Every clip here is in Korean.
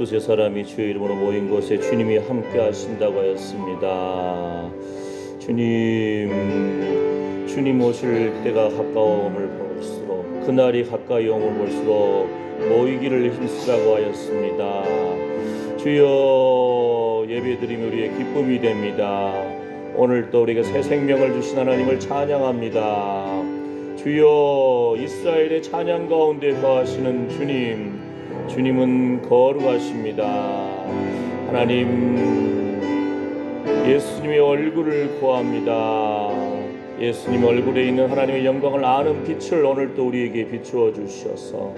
두세 사람이 주의 이름으로 모인 곳에 주님이 함께 하신다고 하였습니다. 주님 오실 때가 가까움을 볼수록, 그날이 가까이 오면 볼수록 모이기를 힘쓰라고 하였습니다. 주여, 예배드림이 우리의 기쁨이 됩니다. 오늘도 우리에게 새 생명을 주신 하나님을 찬양합니다. 주여, 이스라엘의 찬양 가운데 거하시는 주님은 거룩하십니다. 하나님, 예수님의 얼굴을 구합니다. 예수님 얼굴에 있는 하나님의 영광을 아는 빛을 오늘도 우리에게 비추어 주셔서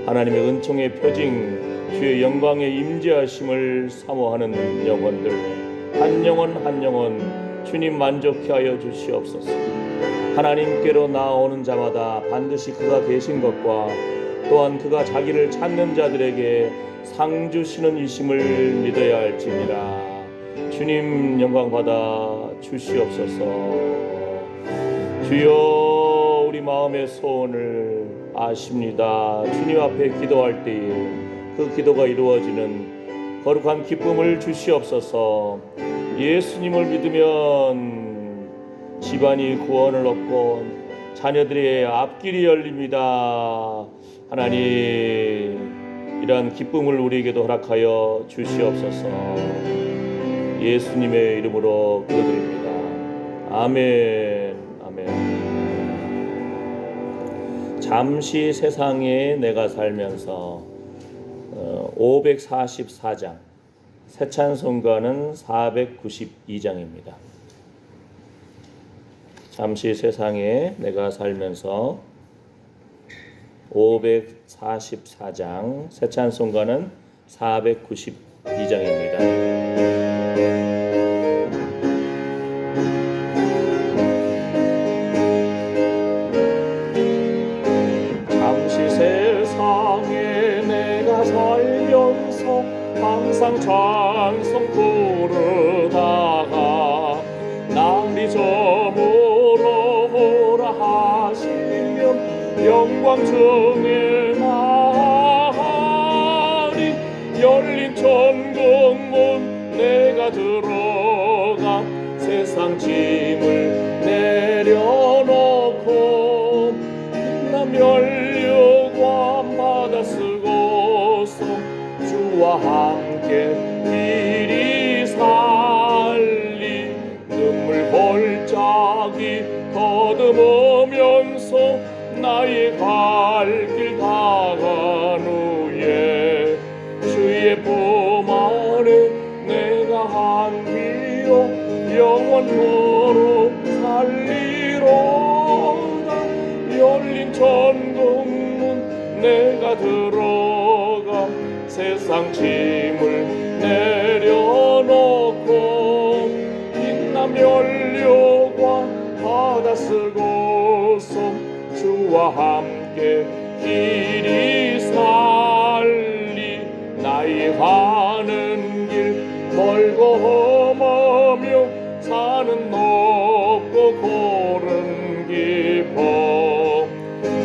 하나님의 은총의 표징, 주의 영광의 임재하심을 사모하는 영혼들, 한 영혼 주님 만족케 하여 주시옵소서. 하나님께로 나아오는 자마다 반드시 그가 계신 것과 또한 그가 자기를 찾는 자들에게 상 주시는 이심을 믿어야 할지니라. 주님 영광 받아 주시옵소서. 주여, 우리 마음의 소원을 아십니다. 주님 앞에 기도할 때에 그 기도가 이루어지는 거룩한 기쁨을 주시옵소서. 예수님을 믿으면 집안이 구원을 얻고 자녀들의 앞길이 열립니다. 하나님, 이러한 기쁨을 우리에게도 허락하여 주시옵소서. 예수님의 이름으로 기도드립니다. 아멘. 잠시 세상에 내가 살면서 544장, 새 찬송가는 492장입니다. 잠시 세상에 내가 살면서 544장, 새 찬송가는 492장입니다. 항상 찬송 부르다가 날이 저물어 오라 하시면 영광 중에 나리 열린 천국문 내가 들어가 세상 짐을 내려놓고 빛난 면류관 받아 쓰고서 주와 함께 길이 살리 눈물 골짜기 더듬으면서 나의 갈 길 다간 후에 주의 품 안에 내가 안기어 영원토록 살리로다. 열린 천국문 내가 들어가 세상 짐을 내려놓고 빛난 면류관 받아 쓰고서 주와 함께 길이 살리 나의 가는 길 멀고 험하며 산은 높고 고른 깊어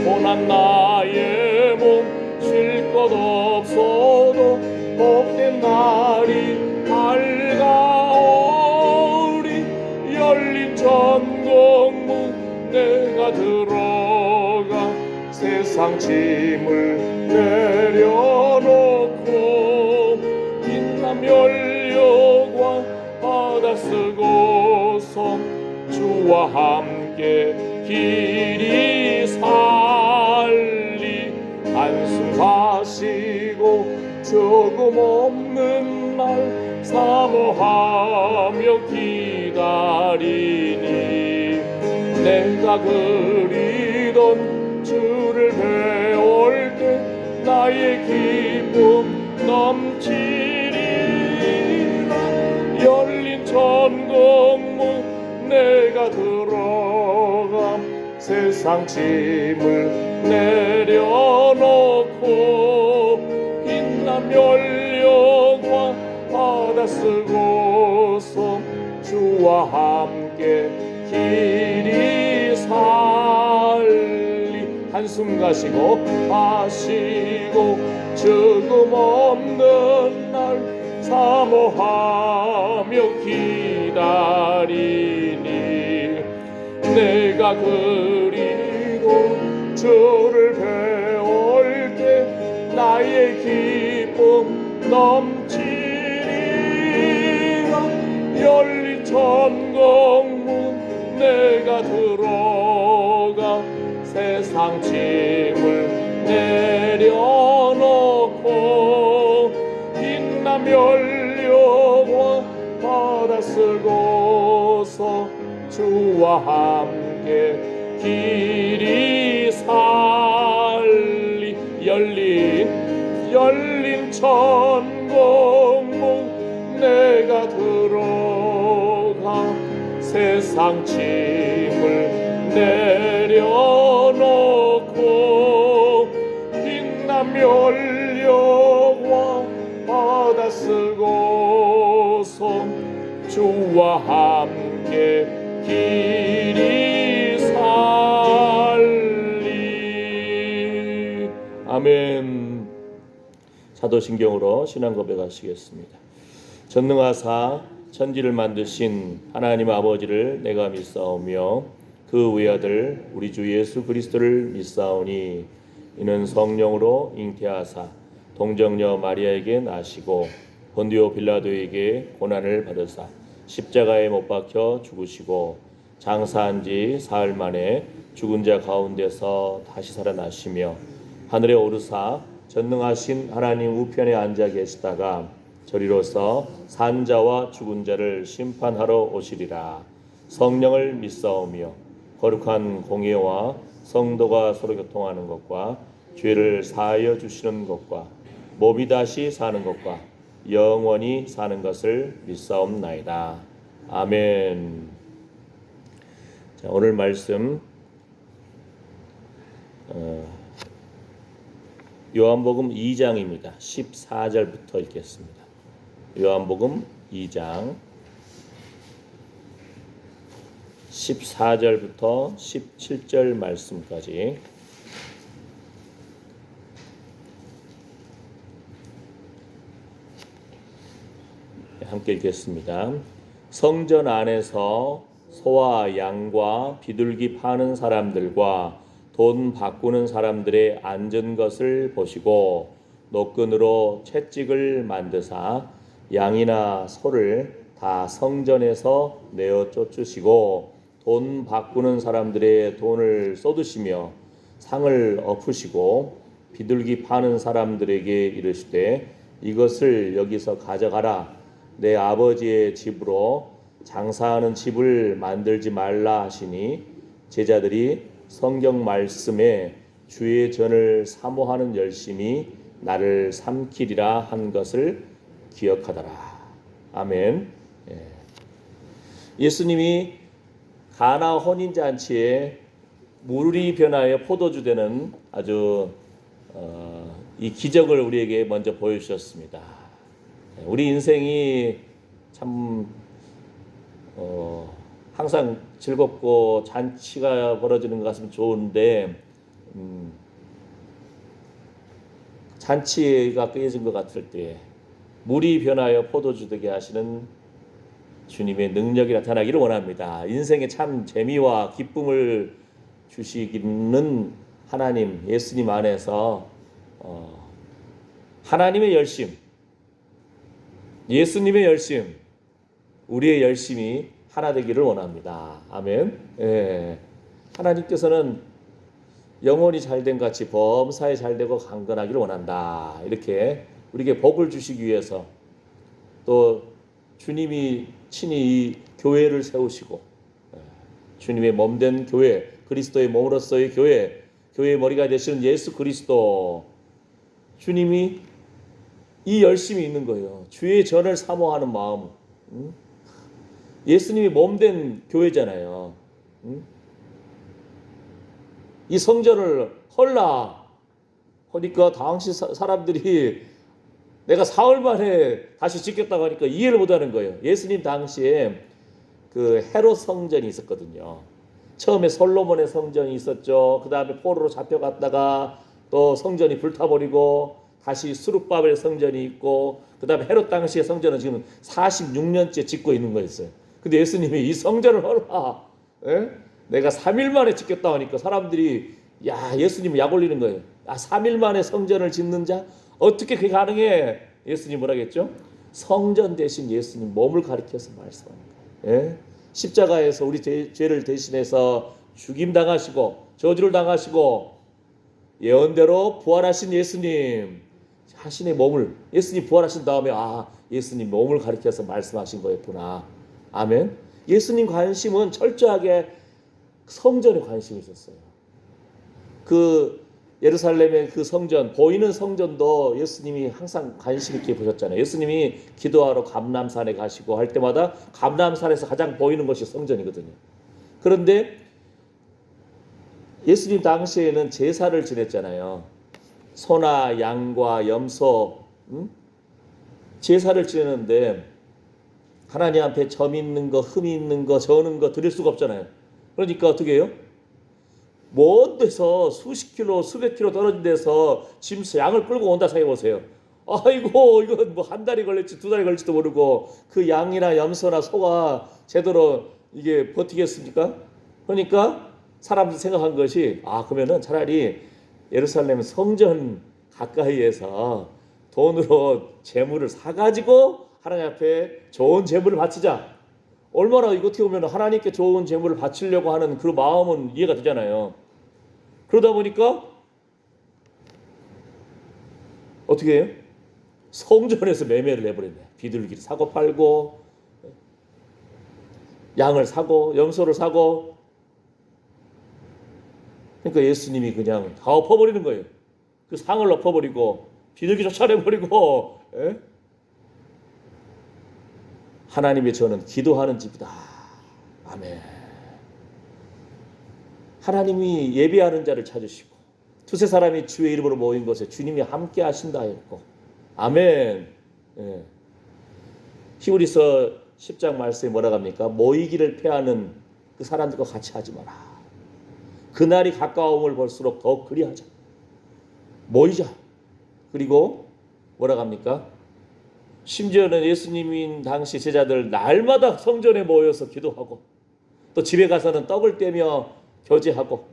고난 나의 몸 쉴 것 없어도 복된 날이 밝아오리. 열린 천국문 내가 들어가 세상 짐을 내려놓고 빛난 면류관 받아 쓰고서 주와 함께 길이 살리 안심하시고 조금 없는 날 사모하며 기다리니 내가 그리던 주를 배울 때 나의 기쁨 넘치리라. 열린 천국문 내가 들어가 세상 짐을 내려놓고 빛난 면류관 받아 쓰고서 주와 함께 길이 살리 한숨 가시고 하시고 죽음 없는 날 사모하며 기다리니 내가 그리고 주를 배울 때 나의 기쁨 넘치리라. 열린 천국문 내가 들어가 세상 짐을 내려놓고 빛나며 열려와 바다 쓰고서 주와 함께 길이 살리. 열린 천국문 내가 들어가 세상 짐을 내려놓고 빛나며 열려와 바다 쓰고서 주와 함께 길이 살리. 아멘. 사도신경으로 신앙 고백하시겠습니다. 전능하사 천지를 만드신 하나님 아버지를 내가 믿사오며 그 외아들 우리 주 예수 그리스도를 믿사오니 이는 성령으로 잉태하사 동정녀 마리아에게 나시고 본디오 빌라도에게 고난을 받으사 십자가에 못 박혀 죽으시고 장사한 지 사흘 만에 죽은 자 가운데서 다시 살아나시며 하늘에 오르사 전능하신 하나님 우편에 앉아 계시다가 저리로서 산자와 죽은 자를 심판하러 오시리라. 성령을 믿사오며 거룩한 공예와 성도가 서로 교통하는 것과 죄를 사하여 주시는 것과 몸이 다시 사는 것과 영원히 사는 것을 믿사옵나이다. 아멘. 자, 오늘 말씀 요한복음 2장입니다. 14절부터 읽겠습니다. 요한복음 2장 14절부터 17절 말씀까지 함께 읽겠습니다. 성전 안에서 소와 양과 비둘기 파는 사람들과 돈 바꾸는 사람들의 앉은 것을 보시고 노끈으로 채찍을 만드사 양이나 소를 다 성전에서 내어 쫓으시고 돈 바꾸는 사람들의 돈을 쏟으시며 상을 엎으시고 비둘기 파는 사람들에게 이르시되 이것을 여기서 가져가라. 내 아버지의 집으로 장사하는 집을 만들지 말라 하시니 제자들이 성경 말씀에 주의 전을 사모하는 열심이 나를 삼키리라 한 것을 기억하더라. 아멘. 예수님이 가나 혼인잔치에 물이 변하여 포도주 되는 아주 이 기적을 우리에게 먼저 보여주셨습니다. 우리 인생이 참 항상 즐겁고 잔치가 벌어지는 것 같으면 좋은데 잔치가 깨진 것 같을 때 물이 변하여 포도주 되게 하시는 주님의 능력이 나타나기를 원합니다. 인생에 참 재미와 기쁨을 주시기는 하나님, 예수님 안에서 하나님의 열심, 예수님의 열심, 우리의 열심이 하나 되기를 원합니다. 아멘. 예. 하나님께서는 영혼이 잘된 같이 범사에 잘되고 강건하기를 원한다. 이렇게 우리에게 복을 주시기 위해서 또 주님이 친히 이 교회를 세우시고 주님의 몸된 교회, 그리스도의 몸으로서의 교회, 교회의 머리가 되시는 예수 그리스도, 주님이 이 열심이 있는 거예요. 주의 전을 사모하는 마음. 예수님이 몸된 교회잖아요. 이 성전을 헐라 하니까 당시 사람들이 내가 사흘 만에 다시 짓겠다고 하니까 이해를 못하는 거예요. 예수님 당시에 그 헤롯 성전이 있었거든요. 처음에 솔로몬의 성전이 있었죠. 그 다음에 포로로 잡혀갔다가 또 성전이 불타버리고 다시 수룹바벨 성전이 있고 그 다음에 헤롯 당시의 성전은 지금 46년째 짓고 있는 거였어요. 근데 예수님이 이 성전을 헐라, 예? 내가 3일 만에 짓겠다 하니까 사람들이 야, 예수님 약 올리는 거예요. 아, 3일 만에 성전을 짓는 자? 어떻게 그게 가능해? 예수님 뭐라겠죠? 성전 대신 예수님 몸을 가리켜서 말씀합니다. 예? 십자가에서 우리 죄를 대신해서 죽임 당하시고 저주를 당하시고 예언대로 부활하신 예수님 자신의 몸을, 예수님 부활하신 다음에 아, 예수님 몸을 가리켜서 말씀하신 거였구나. 아멘. 예수님 관심은 철저하게 성전에 관심이 있었어요. 그 예루살렘의 그 성전, 보이는 성전도 예수님이 항상 관심 있게 보셨잖아요. 예수님이 기도하러 감람산에 가시고 할 때마다 감람산에서 가장 보이는 것이 성전이거든요. 그런데 예수님 당시에는 제사를 지냈잖아요. 소나 양과 염소, 제사를 지내는데 하나님 앞에 점 있는 거, 흠이 있는 거, 저는 거 드릴 수가 없잖아요. 그러니까 어떻게 해요? 먼 데서 수십 킬로, 수백 킬로 떨어진 데서 짐수 양을 끌고 온다 생각해 보세요. 아이고, 이거 뭐 한 달이 걸릴지 두 달이 걸릴지도 모르고 그 양이나 염소나 소가 제대로 이게 버티겠습니까? 그러니까 사람들이 생각한 것이 아, 그러면은 차라리 예루살렘 성전 가까이에서 돈으로 재물을 사가지고 하나님 앞에 좋은 재물을 바치자. 얼마나 이거 어떻게 보면 하나님께 좋은 재물을 바치려고 하는 그 마음은 이해가 되잖아요. 그러다 보니까 어떻게 해요? 성전에서 매매를 해버렸네. 비둘기를 사고 팔고 양을 사고 염소를 사고. 그러니까 예수님이 그냥 다 엎어버리는 거예요. 그 상을 엎어버리고 비둘기 쫓아내버리고. 예? 하나님의 저는 기도하는 집이다. 아멘. 하나님이 예배하는 자를 찾으시고 두세 사람이 주의 이름으로 모인 것에 주님이 함께 하신다 했고. 아멘. 예. 히브리서 10장 말씀에 뭐라고 합니까? 모이기를 패하는 그 사람들과 같이 하지 마라. 그날이 가까움을 볼수록 더 그리하자. 모이자. 그리고 뭐라고 합니까? 심지어는 예수님인 당시 제자들 날마다 성전에 모여서 기도하고 또 집에 가서는 떡을 떼며 교제하고.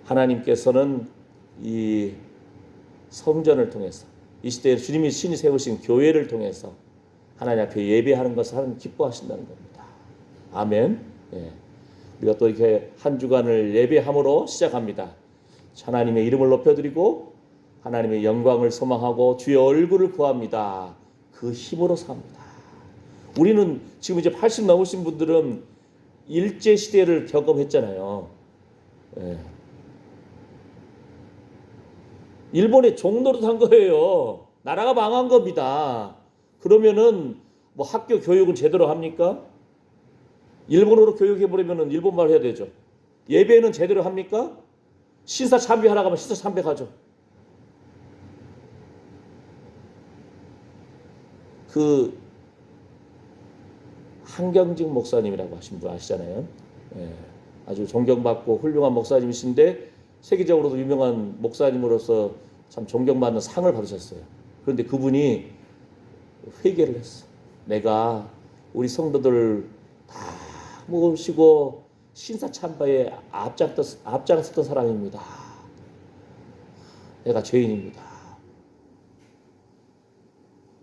하나님께서는 이 성전을 통해서 이 시대에 주님이 신이 세우신 교회를 통해서 하나님 앞에 예배하는 것을 하나님 기뻐하신다는 겁니다. 아멘. 우리가 또 이렇게 한 주간을 예배함으로 시작합니다. 하나님의 이름을 높여드리고 하나님의 영광을 소망하고 주의 얼굴을 구합니다. 그 힘으로 삽니다. 우리는 지금 이제 80 넘으신 분들은 일제 시대를 경험했잖아요. 일본의 종노릇 한 거예요. 나라가 망한 겁니다. 그러면은 뭐 학교 교육은 제대로 합니까? 일본어로 교육해버리면 일본말 해야 되죠. 예배는 제대로 합니까? 신사 참배하라고 하면 신사 참배 가죠. 그 한경직 목사님이라고 하신 분 아시잖아요. 아주 존경받고 훌륭한 목사님이신데 세계적으로도 유명한 목사님으로서 참 존경받는 상을 받으셨어요. 그런데 그분이 회개를 했어. 내가 우리 성도들 다 모시고 신사 참배에 앞장섰던 사람입니다. 내가 죄인입니다.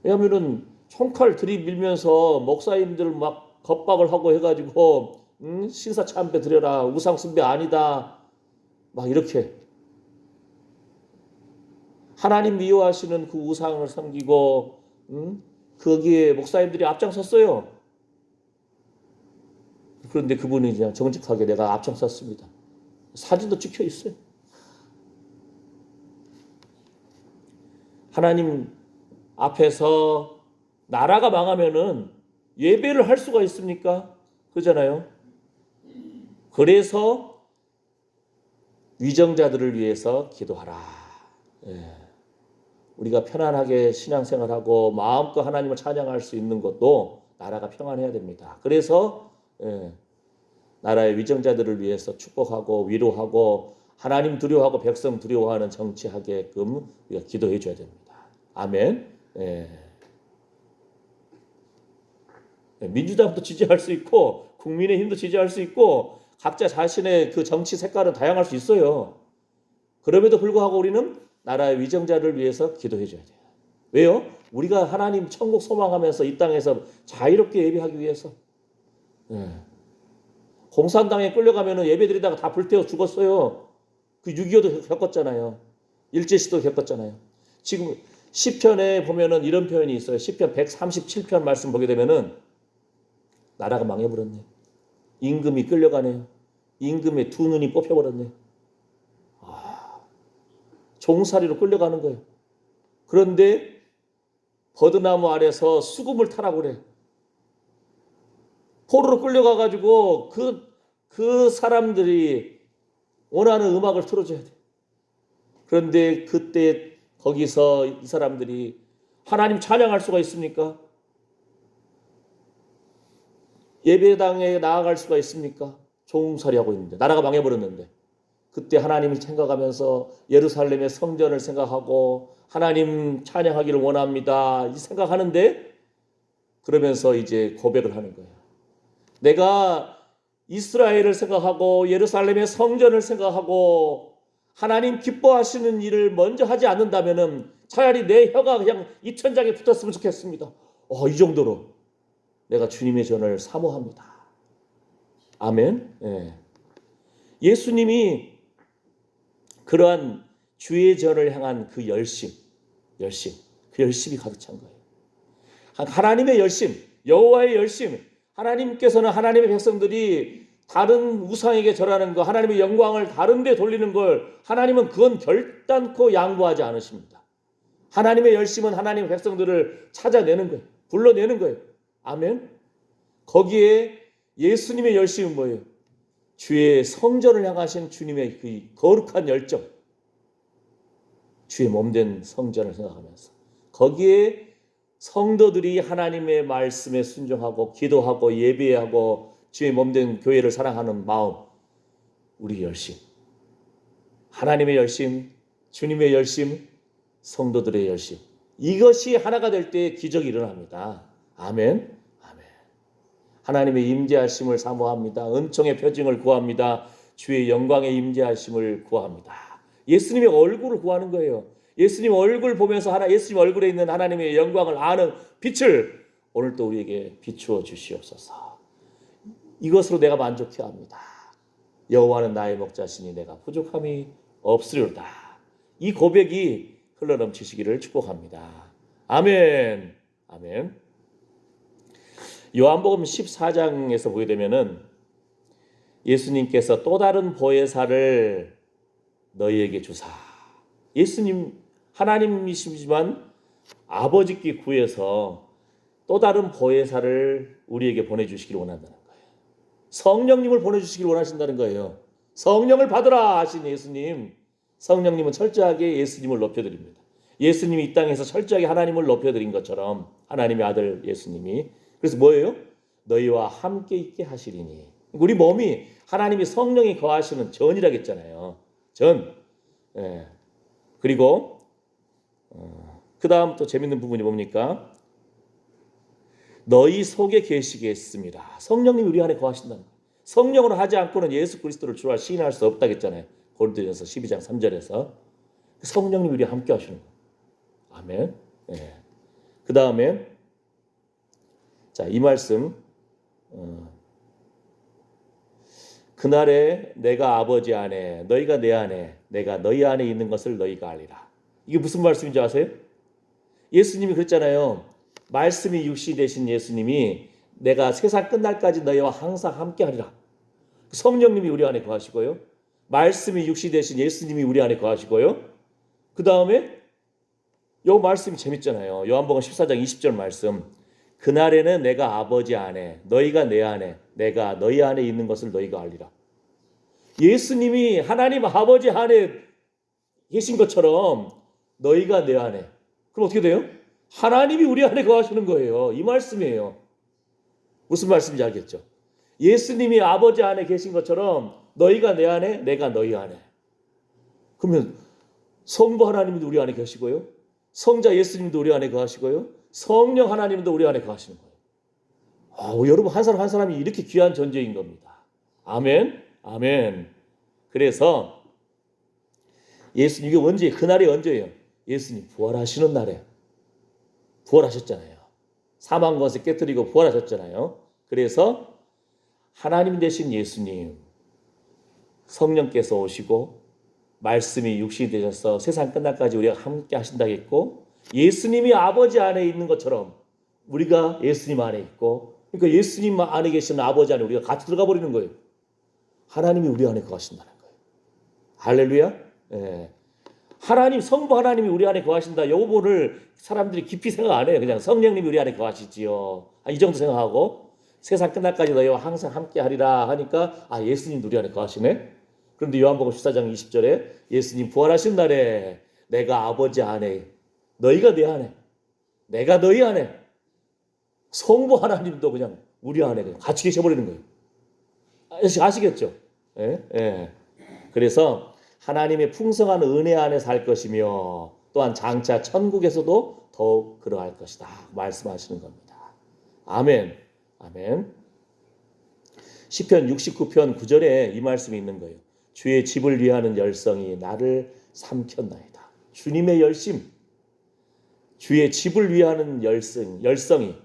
왜냐하면은 총칼 들이밀면서 목사님들 막 겁박을 하고 해가지고 신사 참배 드려라, 우상 숭배 아니다, 막 이렇게 하나님 미워하시는 그 우상을 섬기고 거기에 목사님들이 앞장섰어요. 그런데 그분이 그냥 정직하게 내가 앞장섰습니다. 사진도 찍혀 있어요. 하나님 앞에서 나라가 망하면은 예배를 할 수가 있습니까? 그러잖아요. 그래서 위정자들을 위해서 기도하라. 우리가 편안하게 신앙생활하고 마음껏 하나님을 찬양할 수 있는 것도 나라가 평안해야 됩니다. 그래서 나라의 위정자들을 위해서 축복하고 위로하고 하나님 두려워하고 백성 두려워하는 정치하게끔 우리가 기도해 줘야 됩니다. 아멘. 예. 민주당도 지지할 수 있고 국민의힘도 지지할 수 있고 각자 자신의 그 정치 색깔은 다양할 수 있어요. 그럼에도 불구하고 우리는 나라의 위정자를 위해서 기도해 줘야 돼요. 왜요? 우리가 하나님 천국 소망하면서 이 땅에서 자유롭게 예배하기 위해서. 예. 공산당에 끌려가면 예배드리다가 다 불태워 죽었어요. 그 6.25도 겪었잖아요. 일제시도 겪었잖아요. 지금 시편에 보면은 이런 표현이 있어요. 시편 137편 말씀 보게 되면은 나라가 망해버렸네. 임금이 끌려가네요. 임금의 두 눈이 뽑혀버렸네. 종살이로 끌려가는 거예요. 그런데 버드나무 아래서 수금을 타라고 그래. 포로로 끌려가가지고 그 사람들이 원하는 음악을 틀어줘야 돼. 그런데 그때 거기서 이 사람들이 하나님 찬양할 수가 있습니까? 예배당에 나아갈 수가 있습니까? 종살이하고 있는데 나라가 망해버렸는데 그때 하나님을 생각하면서 예루살렘의 성전을 생각하고 하나님 찬양하기를 원합니다. 이 생각하는데 그러면서 이제 고백을 하는 거예요. 내가 이스라엘을 생각하고 예루살렘의 성전을 생각하고 하나님 기뻐하시는 일을 먼저 하지 않는다면은 차라리 내 혀가 그냥 이 천장에 붙었으면 좋겠습니다. 이 정도로 내가 주님의 전을 사모합니다. 아멘. 예. 예수님이 그러한 주의 전을 향한 그 열심, 그 열심이 가득 찬 거예요. 하나님의 열심, 여호와의 열심. 하나님께서는 하나님의 백성들이 다른 우상에게 절하는 거, 하나님의 영광을 다른 데 돌리는 걸 하나님은 그건 결단코 양보하지 않으십니다. 하나님의 열심은 하나님의 백성들을 찾아내는 거예요. 불러내는 거예요. 아멘. 거기에 예수님의 열심은 뭐예요? 주의 성전을 향하신 주님의 그 거룩한 열정, 주의 몸된 성전을 생각하면서 거기에 성도들이 하나님의 말씀에 순종하고 기도하고 예배하고 주의 몸된 교회를 사랑하는 마음, 우리 열심, 하나님의 열심, 주님의 열심, 성도들의 열심, 이것이 하나가 될 때 기적이 일어납니다. 아멘. 아멘. 하나님의 임재하심을 사모합니다. 은총의 표징을 구합니다. 주의 영광의 임재하심을 구합니다. 예수님의 얼굴을 구하는 거예요. 예수님 얼굴 보면서 예수님 얼굴에 있는 하나님의 영광을 아는 빛을 오늘도 우리에게 비추어 주시옵소서. 이것으로 내가 만족해 합니다. 여호와는 나의 목자시니 내가 부족함이 없으리로다. 이 고백이 흘러넘치시기를 축복합니다. 아멘. 아멘. 요한복음 14장에서 보게 되면은 예수님께서 또 다른 보혜사를 너희에게 주사. 예수님 하나님이시지만 아버지께 구해서 또 다른 보혜사를 우리에게 보내주시기를 원한다는 거예요. 성령님을 보내주시기를 원하신다는 거예요. 성령을 받으라 하신 예수님. 성령님은 철저하게 예수님을 높여드립니다. 예수님이 이 땅에서 철저하게 하나님을 높여드린 것처럼 하나님의 아들 예수님이. 그래서 뭐예요? 너희와 함께 있게 하시리니. 우리 몸이 하나님이 성령이 거하시는 전이라고 했잖아요. 전. 예. 그리고 그 다음 또 재밌는 부분이 뭡니까? 너희 속에 계시겠습니다. 성령님이 우리 안에 거하신다는 거예요. 성령으로 하지 않고는 예수 그리스도를 주와 시인할 수 없다고 했잖아요. 고린도전서 12장 3절에서. 성령님이 우리 함께 하시는 거예요. 아멘. 예. 그 다음에 자, 이 말씀 그날에 내가 아버지 안에 너희가 내 안에 내가 너희 안에 있는 것을 너희가 알리라. 이게 무슨 말씀인지 아세요? 예수님이 그랬잖아요. 말씀이 육신이 되신 예수님이 내가 세상 끝날까지 너희와 항상 함께 하리라. 성령님이 우리 안에 거하시고요. 말씀이 육신이 되신 예수님이 우리 안에 거하시고요. 그 다음에 요 말씀이 재밌잖아요. 요한복음 14장 20절 말씀. 그날에는 내가 아버지 안에 너희가 내 안에 내가 너희 안에 있는 것을 너희가 알리라. 예수님이 하나님 아버지 안에 계신 것처럼 너희가 내 안에. 그럼 어떻게 돼요? 하나님이 우리 안에 거하시는 거예요. 이 말씀이에요. 무슨 말씀인지 알겠죠? 예수님이 아버지 안에 계신 것처럼 너희가 내 안에, 내가 너희 안에. 그러면 성부 하나님도 우리 안에 계시고요. 성자 예수님도 우리 안에 거하시고요. 성령 하나님도 우리 안에 거하시는 거예요. 여러분 한 사람 한 사람이 이렇게 귀한 존재인 겁니다. 아멘. 아멘. 그래서 예수님 이게 언제 그날이 언제예요? 예수님 부활하시는 날에 부활하셨잖아요. 사망 권세 깨뜨리고 부활하셨잖아요. 그래서 하나님 되신 예수님 성령께서 오시고 말씀이 육신이 되셔서 세상 끝날까지 우리가 함께 하신다고 했고 예수님이 아버지 안에 있는 것처럼 우리가 예수님 안에 있고 그러니까 예수님 안에 계시는 아버지 안에 우리가 같이 들어가 버리는 거예요. 하나님이 우리 안에 거하신다는 거예요. 할렐루야. 예. 하나님 성부 하나님이 우리 안에 거하신다. 이 부분을 사람들이 깊이 생각 안 해요. 그냥 성령님이 우리 안에 거하시지요. 이 정도 생각하고 세상 끝날까지 너희와 항상 함께 하리라 하니까 예수님도 우리 안에 거하시네. 그런데 요한복음 14장 20절에 예수님 부활하신 날에 내가 아버지 안에 너희가 내 안에 내가 너희 안에 성부 하나님도 그냥 우리 안에 그냥 같이 계셔버리는 거예요. 아시겠죠? 예? 예. 그래서 하나님의 풍성한 은혜 안에 살 것이며 또한 장차 천국에서도 더욱 그러할 것이다 말씀하시는 겁니다. 아멘. 아멘. 시편 69편 9절에 이 말씀이 있는 거예요. 주의 집을 위하는 열성이 나를 삼켰나이다. 주님의 열심, 주의 집을 위하는 열성이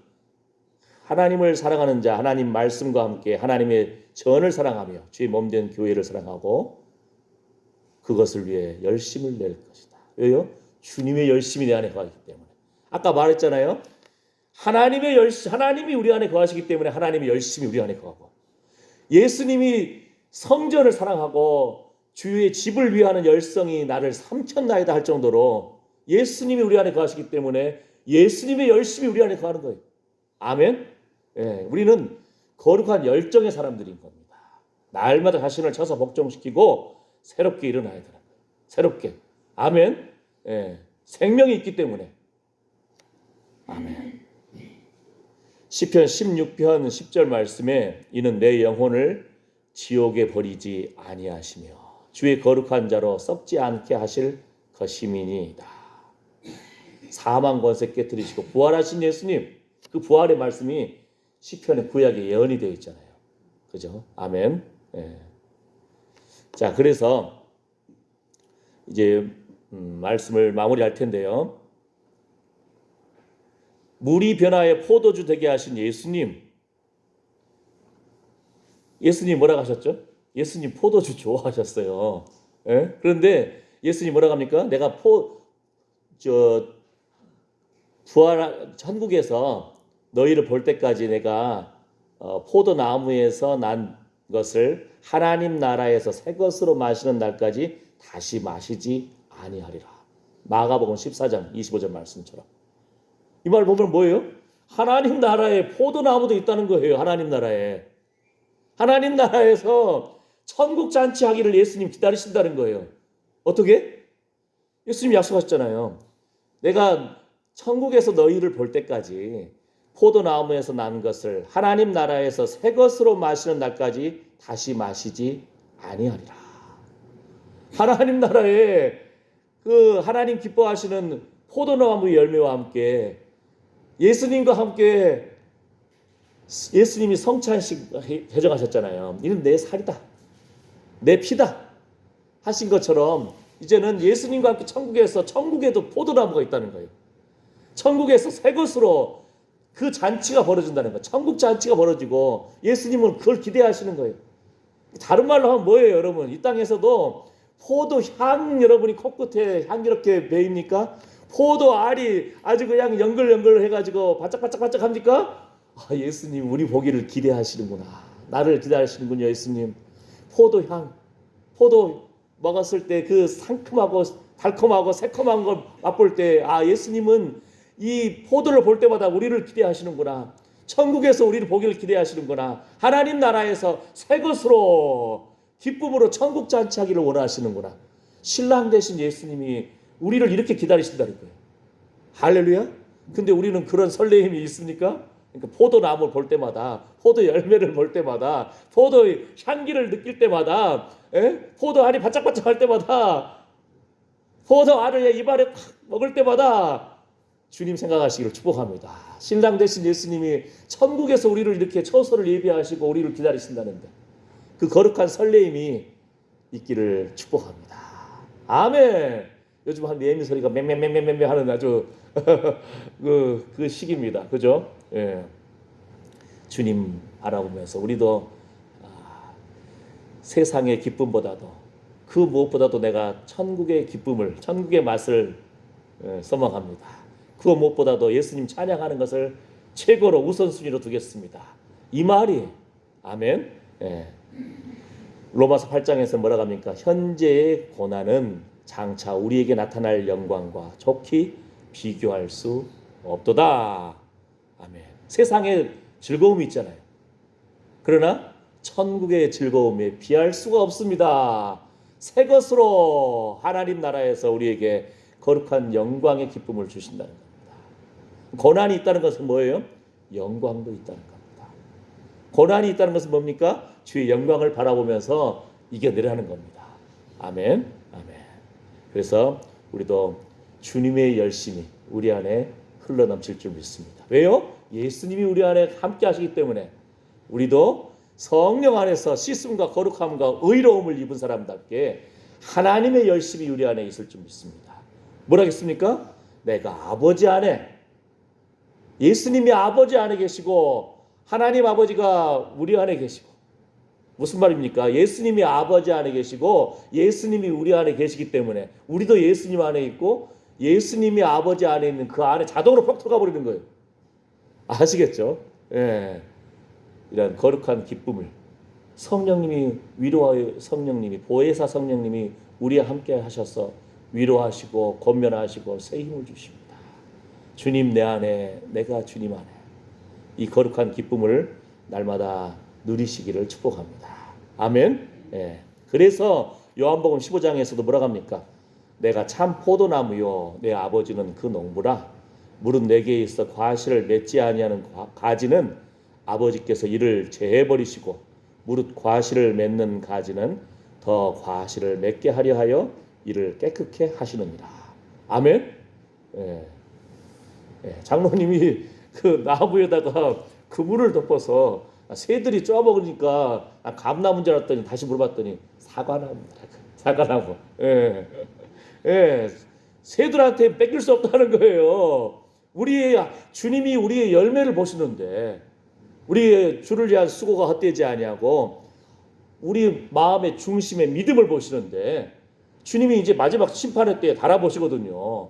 하나님을 사랑하는 자, 하나님 말씀과 함께 하나님의 전을 사랑하며 주의 몸된 교회를 사랑하고 그것을 위해 열심을 낼 것이다. 왜요? 주님의 열심이 내 안에 거하기 때문에. 아까 말했잖아요. 하나님이 우리 안에 거하시기 때문에 하나님의 열심이 우리 안에 거하고 예수님이 성전을 사랑하고 주의 집을 위하는 열성이 나를 삼켰나이다 할 정도로 예수님이 우리 안에 거하시기 때문에 예수님의 열심이 우리 안에 거하는 거예요. 아멘. 예, 우리는 거룩한 열정의 사람들인 겁니다. 날마다 자신을 쳐서 복종시키고 새롭게 일어나야 되는 거예요. 새롭게. 아멘. 예, 생명이 있기 때문에. 아멘. 시편 16편 10절 말씀에 이는 내 영혼을 지옥에 버리지 아니하시며 주의 거룩한 자로 썩지 않게 하실 것임이니이다. 사망 권세 깨뜨리시고 부활하신 예수님 그 부활의 말씀이 시편의 구약에 예언이 되어 있잖아요. 그죠? 아멘. 예. 자, 그래서 이제 말씀을 마무리할 텐데요. 물이 변화에 포도주 되게 하신 예수님. 예수님 뭐라고 하셨죠? 예수님 포도주 좋아하셨어요. 예? 그런데 예수님 뭐라고 합니까? 내가 천국에서 너희를 볼 때까지 내가 포도나무에서 난 것을 하나님 나라에서 새 것으로 마시는 날까지 다시 마시지 아니하리라. 마가복음 14장 25절 말씀처럼. 이 말 보면 뭐예요? 하나님 나라에 포도나무도 있다는 거예요. 하나님 나라에. 하나님 나라에서 천국 잔치하기를 예수님 기다리신다는 거예요. 어떻게? 예수님 약속하셨잖아요. 내가 천국에서 너희를 볼 때까지 포도나무에서 난 것을 하나님 나라에서 새 것으로 마시는 날까지 다시 마시지 아니하리라. 하나님 나라에 그 하나님 기뻐하시는 포도나무 열매와 함께 예수님과 함께 예수님이 성찬식 해정하셨잖아요. 이는 내 살이다. 내 피다. 하신 것처럼 이제는 예수님과 함께 천국에도 포도나무가 있다는 거예요. 천국에서 새 것으로 그 잔치가 벌어진다는 거예요. 천국 잔치가 벌어지고 예수님은 그걸 기대하시는 거예요. 다른 말로 하면 뭐예요, 여러분? 이 땅에서도 포도 향 여러분이 코끝에 향기롭게 배입니까? 포도 알이 아주 그냥 연글연글 해가지고 바짝바짝 합니까? 예수님 우리 보기를 기대하시는구나. 나를 기대하시는군요, 예수님. 포도향, 포도 먹었을 때 그 상큼하고 달콤하고 새콤한 걸 맛볼 때 예수님은 이 포도를 볼 때마다 우리를 기대하시는구나. 천국에서 우리를 보기를 기대하시는구나. 하나님 나라에서 새 것으로 기쁨으로 천국 잔치하기를 원하시는구나. 신랑 되신 예수님이 우리를 이렇게 기다리신다는 거예요. 할렐루야. 근데 우리는 그런 설레임이 있습니까? 그러니까 포도나무를 볼 때마다 포도 열매를 볼 때마다, 포도의 향기를 느낄 때마다, 포도 알이 바짝바짝할 때마다, 포도 알을 입안에 탁 먹을 때마다 주님 생각하시기를 축복합니다. 신랑 되신 예수님이 천국에서 우리를 이렇게 처소를 예비하시고 우리를 기다리신다는데 그 거룩한 설레임이 있기를 축복합니다. 아멘. 요즘 한 예미 소리가 맹맹맹맹맹 하는 아주 그 시기입니다. 그죠? 예. 주님 바라보면서 우리도 세상의 기쁨보다도 그 무엇보다도 내가 천국의 기쁨을, 천국의 맛을 소망합니다. 그 무엇보다도 예수님 찬양하는 것을 최고로 우선순위로 두겠습니다. 이 말이 아멘. 예. 로마서 8장에서 뭐라고 합니까? 현재의 고난은 장차 우리에게 나타날 영광과 좋게 비교할 수 없도다. 아멘. 세상에 즐거움이 있잖아요. 그러나 천국의 즐거움에 비할 수가 없습니다. 새 것으로 하나님 나라에서 우리에게 거룩한 영광의 기쁨을 주신다는 겁니다. 고난이 있다는 것은 뭐예요? 영광도 있다는 겁니다. 고난이 있다는 것은 뭡니까? 주의 영광을 바라보면서 이겨내라는 겁니다. 아멘. 아멘. 그래서 우리도 주님의 열심이 우리 안에 흘러넘칠 줄 믿습니다. 왜요? 예수님이 우리 안에 함께 하시기 때문에 우리도 성령 안에서 씻음과 거룩함과 의로움을 입은 사람답게 하나님의 열심이 우리 안에 있을 줄 믿습니다. 뭐라겠습니까? 내가 아버지 안에, 예수님이 아버지 안에 계시고 하나님 아버지가 우리 안에 계시고, 무슨 말입니까? 예수님이 아버지 안에 계시고 예수님이 우리 안에 계시기 때문에 우리도 예수님 안에 있고 예수님이 아버지 안에 있는 그 안에 자동으로 퍽 들어가 버리는 거예요. 아시겠죠? 예. 이런 거룩한 기쁨을 성령님이 위로하여, 성령님이 보혜사 성령님이 우리와 함께 하셔서 위로하시고 권면하시고 새 힘을 주십니다. 주님 내 안에, 내가 주님 안에, 이 거룩한 기쁨을 날마다 누리시기를 축복합니다. 아멘. 예. 그래서 요한복음 15장에서도 뭐라고 합니까? 내가 참 포도나무요 내 아버지는 그 농부라. 무릇 내게 있어 과실을 맺지 아니하는 가지는 아버지께서 이를 제해버리시고 무릇 과실을 맺는 가지는 더 과실을 맺게 하려 하여 이를 깨끗게 하시느니라. 아멘. 예. 예. 장로님이 그 나무에다가 그물을 덮어서 새들이 쪼아먹으니까 감나무인 줄 알았더니 다시 물어봤더니 사과나무입니다. 사과나무. 예. 예. 새들한테 뺏길 수 없다는 거예요. 주님이 우리의 열매를 보시는데 우리의 주를 위한 수고가 헛되지 아니하고 우리 마음의 중심의 믿음을 보시는데 주님이 이제 마지막 심판의 때에 달아보시거든요.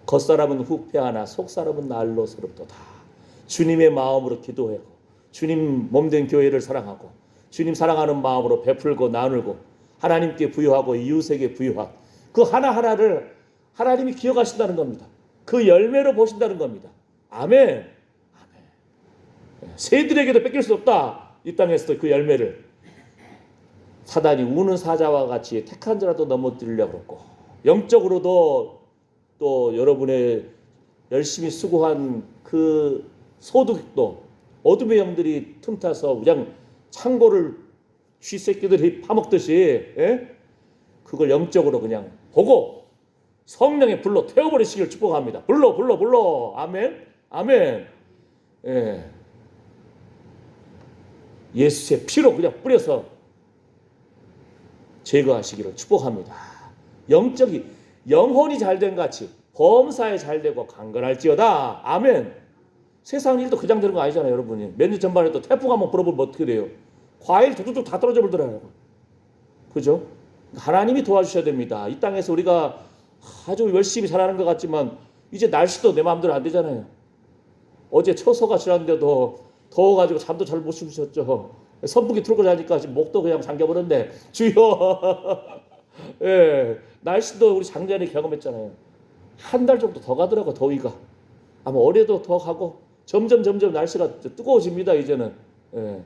겉사람은 후패하나 속사람은 날로 새롭도다. 주님의 마음으로 기도하고 주님 몸된 교회를 사랑하고 주님 사랑하는 마음으로 베풀고 나누고 하나님께 부여하고 이웃에게 부여하고 그 하나하나를 하나님이 기억하신다는 겁니다. 그 열매로 보신다는 겁니다. 아멘. 아멘. 새들에게도 뺏길 수 없다. 이 땅에서도 그 열매를. 사단이 우는 사자와 같이 택한 자라도 넘어뜨리려고 그러고 영적으로도 또 여러분의 열심히 수고한 그 소득도 어둠의 영들이 틈타서 그냥 창고를 쥐새끼들이 파먹듯이 그걸 영적으로 그냥 보고 성령의 불로 태워버리시길 축복합니다. 불로 아멘. 아멘. 예. 예수의 피로 그냥 뿌려서 제거하시기를 축복합니다. 영혼이 잘된 같이 범사에 잘되고 강건할지어다. 아멘. 세상 일도 그냥 되는 거 아니잖아요, 여러분이. 몇 년 전반에 또 태풍 한번 불어보면 어떻게 돼요? 과일 두두두 다 떨어져 버리더라고요. 그죠? 하나님이 도와주셔야 됩니다. 이 땅에서 우리가 아주 열심히 살아가는 것 같지만 이제 날씨도 내 마음대로 안 되잖아요. 어제 처서가 지났는데도 더워가지고 잠도 잘 못 주무셨죠. 선풍기 틀고 자니까 지금 목도 그냥 잠겨버렸네. 주여. 예, 날씨도 우리 작년에 경험했잖아요. 한 달 정도 더 가더라고, 더위가. 아마 올해도 더 가고 점점 날씨가 뜨거워집니다. 이제는. 예.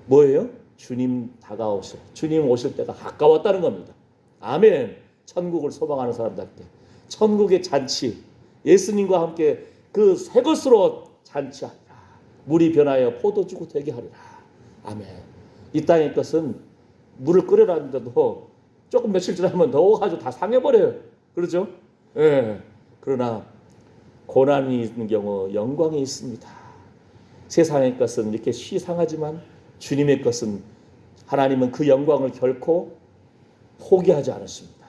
뭐예요? 주님 다가오실, 주님 오실 때가 가까웠다는 겁니다. 아멘. 천국을 소망하는 사람들께 천국의 잔치, 예수님과 함께 그 새 것으로 잔치하리라. 물이 변하여 포도주가 되게 하리라. 아멘. 이 땅의 것은 물을 끓여놨는데도 조금 며칠 지나면 더워가지고 다 상해버려요. 그렇죠? 예. 그러나 고난이 있는 경우 영광이 있습니다. 세상의 것은 이렇게 시상하지만 주님의 것은, 하나님은 그 영광을 결코 포기하지 않으십니다.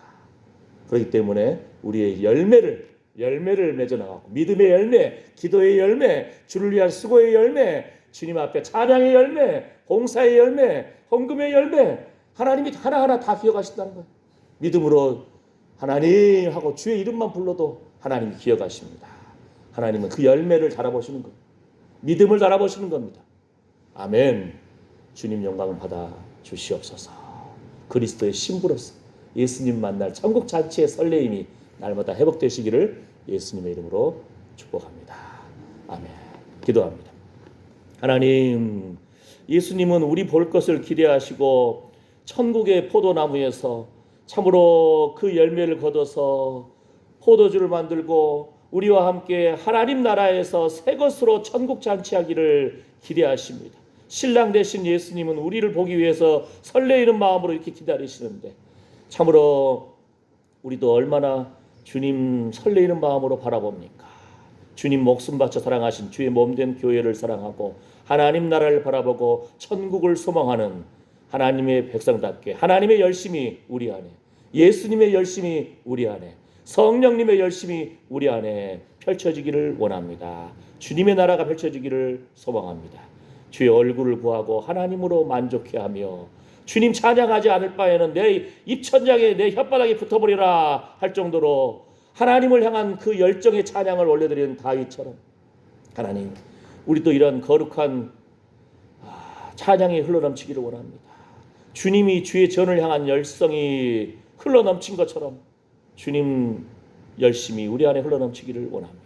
그렇기 때문에 우리의 열매를 맺어나가고, 믿음의 열매, 기도의 열매, 주를 위한 수고의 열매, 주님 앞에 찬양의 열매, 봉사의 열매, 헌금의 열매, 하나님이 하나하나 다 기억하신다는 거예요. 믿음으로 하나님 하고 주의 이름만 불러도 하나님이 기억하십니다. 하나님은 그 열매를 달아보시는 거예요. 믿음을 달아보시는 겁니다. 아멘. 주님 영광을 받아 주시옵소서. 그리스도의 신부로서 예수님 만날 천국 잔치의 설레임이 날마다 회복되시기를 예수님의 이름으로 축복합니다. 아멘. 기도합니다. 하나님, 예수님은 우리 볼 것을 기대하시고 천국의 포도나무에서 참으로 그 열매를 거둬서 포도주를 만들고 우리와 함께 하나님 나라에서 새 것으로 천국 잔치하기를 기대하십니다. 신랑 되신 예수님은 우리를 보기 위해서 설레이는 마음으로 이렇게 기다리시는데, 참으로 우리도 얼마나 주님 설레이는 마음으로 바라봅니까? 주님 목숨 바쳐 사랑하신 주의 몸된 교회를 사랑하고 하나님 나라를 바라보고 천국을 소망하는 하나님의 백성답게 하나님의 열심이 우리 안에, 예수님의 열심이 우리 안에, 성령님의 열심이 우리 안에 펼쳐지기를 원합니다. 주님의 나라가 펼쳐지기를 소망합니다. 주의 얼굴을 구하고 하나님으로 만족해하며 주님 찬양하지 않을 바에는 내 입천장에 내 혓바닥에 붙어버리라 할 정도로 하나님을 향한 그 열정의 찬양을 올려드리는 다윗처럼, 하나님, 우리도 이런 거룩한 찬양이 흘러넘치기를 원합니다. 주님이 주의 전을 향한 열성이 흘러넘친 것처럼 주님 열심히 우리 안에 흘러넘치기를 원합니다.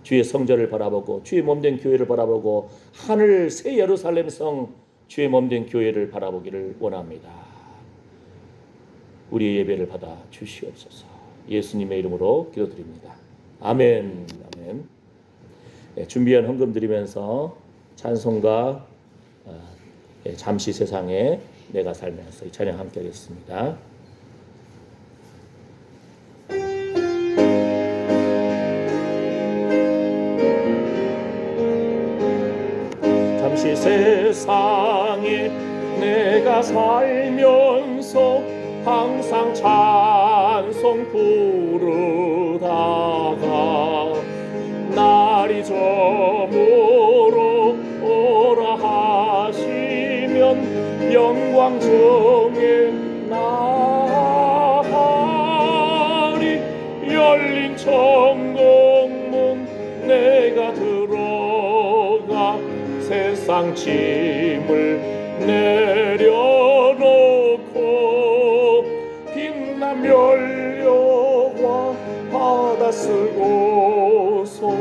주의 성전을 바라보고 주의 몸된 교회를 바라보고 하늘 새 예루살렘 성 주의 몸된 교회를 바라보기를 원합니다. 우리의 예배를 받아 주시옵소서. 예수님의 이름으로 기도드립니다. 아멘. 아멘. 네, 준비한 헌금 드리면서 찬송가 잠시 세상에 내가 살면서 이 찬양 함께 하겠습니다. 잠시 세상에 내가 살면서 항상 찬송 부르다가 날이 저물어 오라 하시면 영광 중에 나가리. 열린 천국문 내가 들어가 세상 짐을 내려놓고 빛난 연료와 바다 쓰고서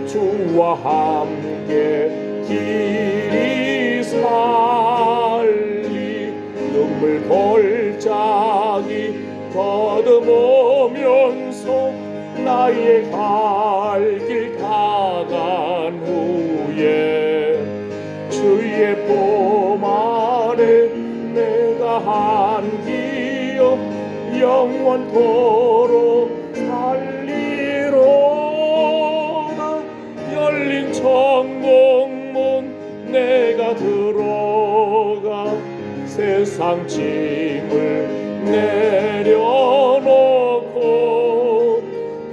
주와 함께 길이 살리. 눈물 골짜기 더듬으면서 나의 갈 길 다간 후에 주의 봄 아래 내가 한 기억 영원토록 살리로다. 열린 천국문 내가 들어가 세상 짐을 내려놓고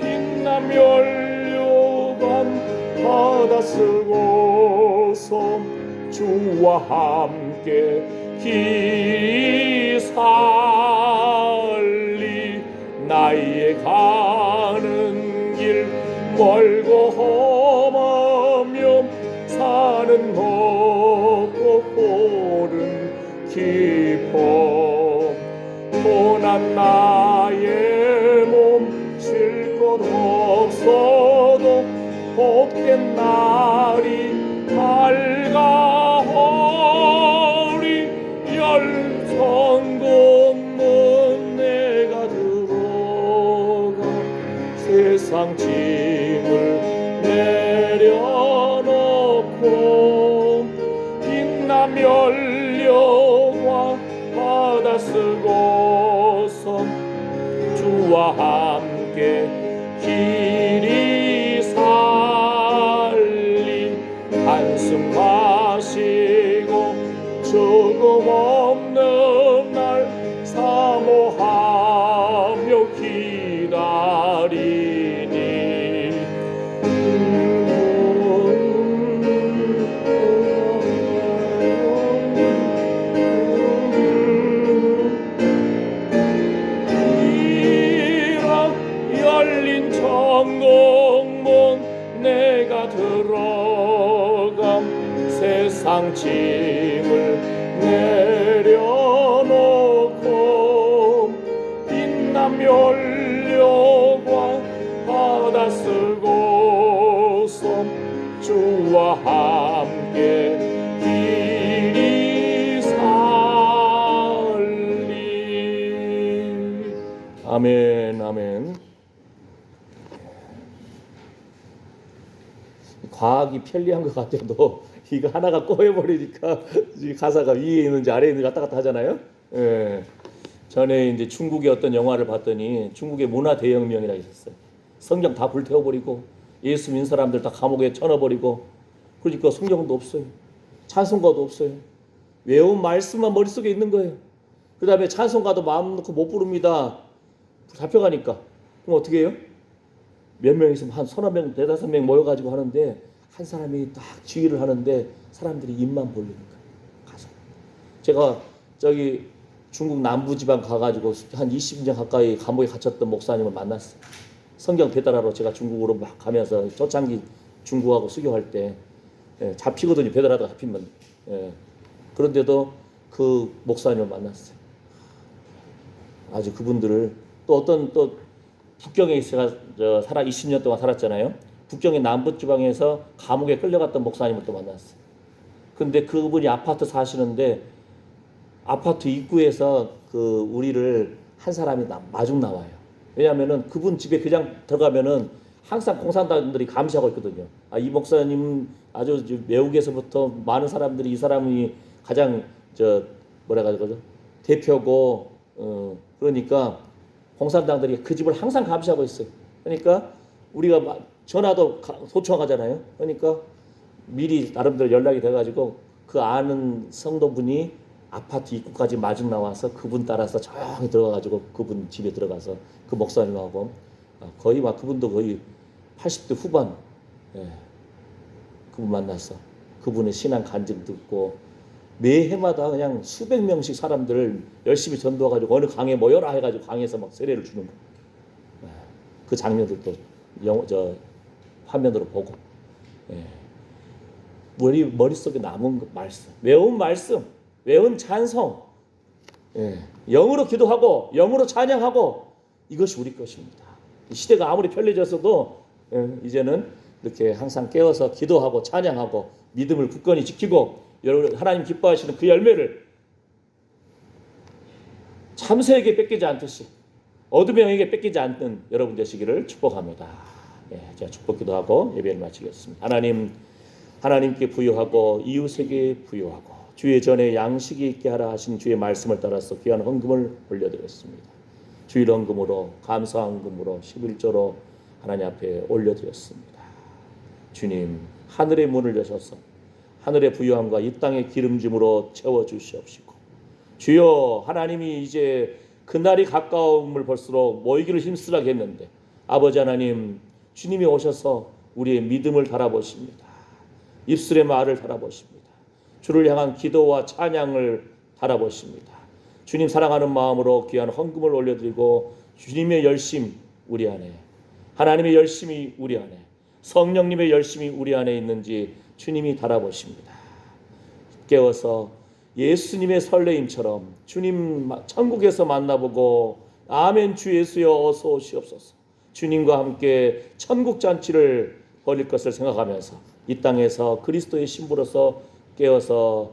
빛남 연료관 바다 쓰고서 주와 함께 길이 살리. 나의 가는 길 멀고 험하며 산은 높고 홀은 깊어. 고난 나의 몸 쉴 곳 없어도 복된 날이 밝아오리. 열천국문 내가 들어가 세상 짐을 내려놓고 받아쓰고서 주와 함께 길이 살리 한숨 마시고 죽음 없는 날 사모하며 기다리니 열린 천국문 내가 들어감 세상 짐을 내려놓고 빛난 면류관 받아 쓰고서 주와 함께 길이 살리. 아멘, 아멘. 과학이 편리한 것 같아도 이거 하나가 꼬여버리니까 가사가 위에 있는지 아래에 있는지 왔다 갔다 하잖아요. 예. 전에 이제 중국의 어떤 영화를 봤더니 중국의 문화 대혁명이라고 있었어요. 성경 다 불태워버리고 예수 믿는 사람들 다 감옥에 쳐넣어버리고 그러니까 성경도 없어요. 찬송가도 없어요. 외운 말씀만 머릿속에 있는 거예요. 그 다음에 찬송가도 마음 놓고 못 부릅니다. 잡혀가니까. 그럼 어떻게 해요? 몇 명 있으면 한 서너 명, 네다섯 명 모여가지고 하는데 한 사람이 딱 지휘를 하는데 사람들이 입만 벌리는 거예요. 가서. 제가 저기 중국 남부지방 가가지고 한 20년 가까이 감옥에 갇혔던 목사님을 만났어요. 성경 배달하러 제가 중국으로 막 가면서 초창기 중국하고 수교할 때 잡히거든요. 배달하다가 잡히면. 그런데도 그 목사님을 만났어요. 아주 그분들을 또 어떤 또 북경에 제가 20년 동안 살았잖아요. 북경의 남부지방에서 감옥에 끌려갔던 목사님을 또 만났어요. 근데 그분이 아파트 사시는데 아파트 입구에서 그 우리를 한 사람이 마중 나와요. 왜냐하면은 그분 집에 그냥 들어가면은 항상 공산당들이 감시하고 있거든요. 아, 이 목사님 아주 외국에서부터 많은 사람들이 이 사람이 가장 뭐라 그러죠? 대표고 그러니까 공산당들이 그 집을 항상 감시하고 있어요. 그러니까 우리가 전화도 소청하잖아요. 그러니까 미리 나름대로 연락이 돼가지고 그 아는 성도분이 아파트 입구까지 마중 나와서 그분 따라서 조용히 들어가가지고 그분 집에 들어가서 그 목사님하고 거의 막 그분도 거의 80대 후반 그분 만나서 그분의 신앙 간증 듣고 매해마다 그냥 수백 명씩 사람들을 열심히 전도해가지고 어느 강에 모여라 해가지고 강에서 막 세례를 주는 거예요. 그 장면들도 화면으로 보고 머릿속에 남은 말씀, 외운 말씀, 외운 찬송, 영으로 기도하고 영으로 찬양하고 이것이 우리 것입니다. 시대가 아무리 편리해졌어도 이제는 이렇게 항상 깨어서 기도하고 찬양하고 믿음을 굳건히 지키고 하나님 기뻐하시는 그 열매를 참새에게 뺏기지 않듯이 어둠의 영에게 뺏기지 않는 여러분 되시기를 축복합니다. 제가 축복 기도하고 예배를 마치겠습니다. 하나님께 부요하고 이웃에게 부요하고 주의 전에 양식이 있게 하라 하신 주의 말씀을 따라서 귀한 헌금을 올려드렸습니다. 주일 헌금으로 감사 헌금으로 11조로 하나님 앞에 올려드렸습니다. 주님 하늘의 문을 여셔서 하늘의 부요함과 이 땅의 기름짐으로 채워주시옵시고 주여 하나님이 이제 그날이 가까움을 볼수록 모이기를 힘쓰라고 했는데 아버지 하나님 주님이 오셔서 우리의 믿음을 달아보십니다. 입술의 말을 달아보십니다. 주를 향한 기도와 찬양을 달아보십니다. 주님 사랑하는 마음으로 귀한 헌금을 올려드리고 주님의 열심 우리 안에 하나님의 열심이 우리 안에 성령님의 열심이 우리 안에 있는지 주님이 달아보십니다. 깨워서 예수님의 설레임처럼 주님 천국에서 만나보고 아멘 주 예수여 어서 오시옵소서 주님과 함께 천국 잔치를 벌일 것을 생각하면서 이 땅에서 그리스도의 신부로서 깨어서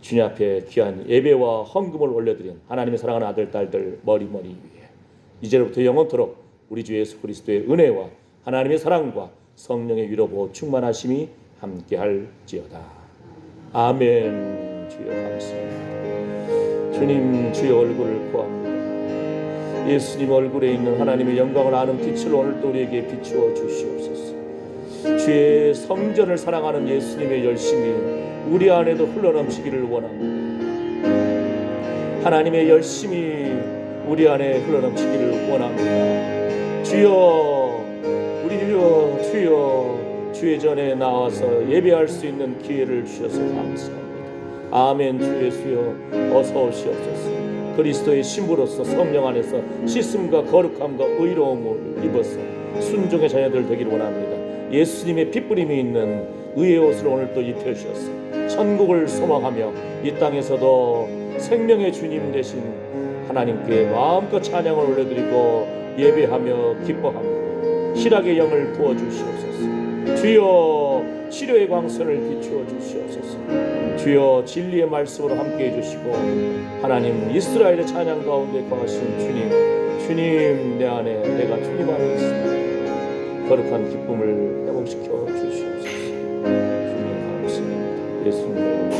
주님 앞에 귀한 예배와 헌금을 올려드린 하나님의 사랑하는 아들 딸들 머리 위에 이제로부터 영원토록 우리 주 예수 그리스도의 은혜와 하나님의 사랑과 성령의 위로보 충만하심이 함께할지어다. 아멘. 주여 감사합니다. 주님 주의 얼굴을 구합니다. 예수님 얼굴에 있는 하나님의 영광을 아는 빛을 오늘도 우리에게 비추어 주시옵소서. 주의 성전을 사랑하는 예수님의 열심이 우리 안에도 흘러넘치기를 원합니다. 하나님의 열심이 우리 안에 흘러넘치기를 원합니다. 주여, 우리 주여 주의 전에 나와서 예배할 수 있는 기회를 주셔서 감사합니다. 아멘. 주 예수여 어서 오시옵소서. 그리스도의 신부로서 성령 안에서 씻음과 거룩함과 의로움을 입어서 순종의 자녀들 되기를 원합니다. 예수님의 핏부림이 있는 의의 옷을 오늘 또 입혀주셔서 천국을 소망하며 이 땅에서도 생명의 주님 되신 하나님께 마음껏 찬양을 올려드리고 예배하며 기뻐합니다. 희락의 영을 부어주시옵소서. 주여 치료의 광선을 비추어 주시옵소서. 주여 진리의 말씀으로 함께해 주시고 하나님 이스라엘의 찬양 가운데 거하신 주님 내 안에 내가 주님 안에 있습니다. 거룩한 기쁨을 회복시켜 주시옵소서. 주님 감사합니다. 예수님